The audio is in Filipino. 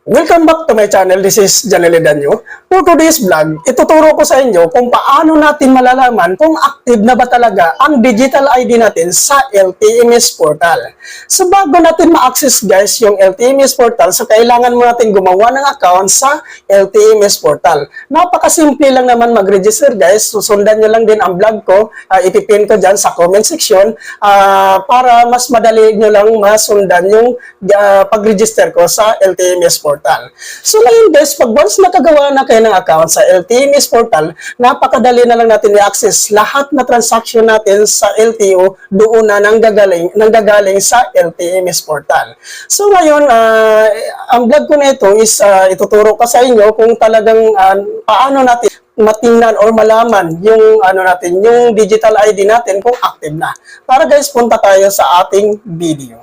Welcome back to my channel. This is Janelle Danyo. For today's vlog, ituturo ko sa inyo kung paano natin malalaman kung active na ba talaga ang digital ID natin sa LTMS portal. So bago natin ma-access guys yung LTMS portal, so kailangan mo natin gumawa ng account sa LTMS portal. Napakasimple lang naman mag-register guys. Susundan nyo lang din ang vlog ko. Ipipin ko dyan sa comment section para mas madali nyo lang masundan yung pag-register ko sa LTMS portal. So ngayon guys, pag once nakagawa na kayo ng account sa LTMS portal, napakadali na lang natin i-access lahat na transaction natin sa LTO doon na nanggagaling sa LTMS portal. So ngayon, ang vlog ko na ito is ituturo ko sa inyo kung talagang paano natin matingnan or malaman yung yung digital ID natin kung active na. Para guys, punta tayo sa ating video.